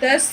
10